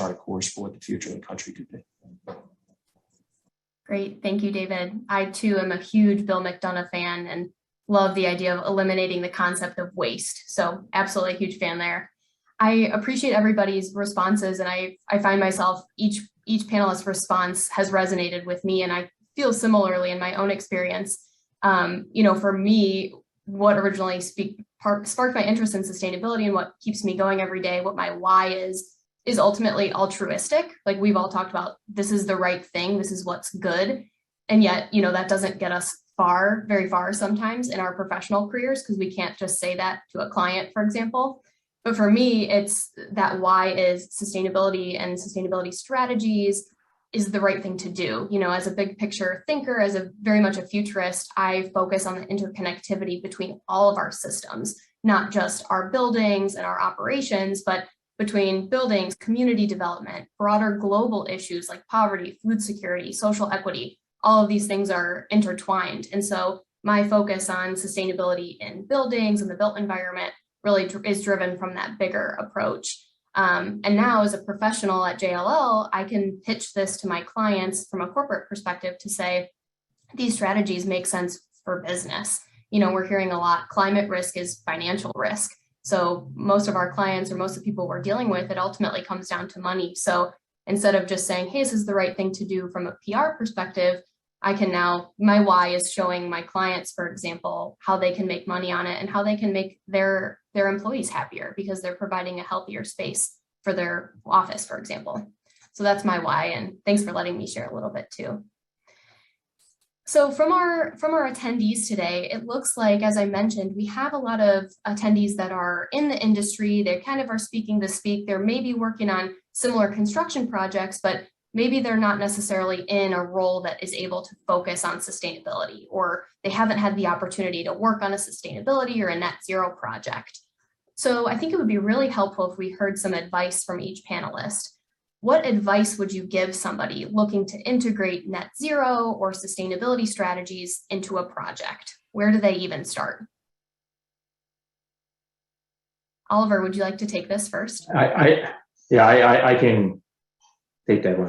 chart a course for what the future of the country could be. Great. Thank you, David. I too am a huge Bill McDonough fan and love the idea of eliminating the concept of waste. So absolutely a huge fan there. I appreciate everybody's responses, and I find myself each panelist's response has resonated with me, and I feel similarly in my own experience. For me, what originally sparked my interest in sustainability and what keeps me going every day, what my why is ultimately altruistic. Like we've all talked about, this is the right thing, this is what's good. And yet, that doesn't get us very far sometimes in our professional careers, because we can't just say that to a client, for example. But for me, it's that why is sustainability and sustainability strategies is the right thing to do. As a big picture thinker, as a very much a futurist, I focus on the interconnectivity between all of our systems, not just our buildings and our operations, but between buildings, community development, broader global issues like poverty, food security, social equity. All of these things are intertwined. And so my focus on sustainability in buildings and the built environment really is driven from that bigger approach. And now as a professional at JLL, I can pitch this to my clients from a corporate perspective to say, these strategies make sense for business. We're hearing a lot, climate risk is financial risk. So most of our clients or most of the people we're dealing with, it ultimately comes down to money. So instead of just saying, hey, this is the right thing to do from a PR perspective, I can now, my why is showing my clients, for example, how they can make money on it and how they can make their employees happier because they're providing a healthier space for their office, for example. So that's my why. And thanks for letting me share a little bit too. So from our attendees today, it looks like, as I mentioned, we have a lot of attendees that are in the industry. They kind of are speaking to speak. They're maybe working on similar construction projects, but maybe they're not necessarily in a role that is able to focus on sustainability, or they haven't had the opportunity to work on a sustainability or a net zero project. So I think it would be really helpful if we heard some advice from each panelist. What advice would you give somebody looking to integrate net zero or sustainability strategies into a project? Where do they even start? Oliver, would you like to take this first? I can take that one.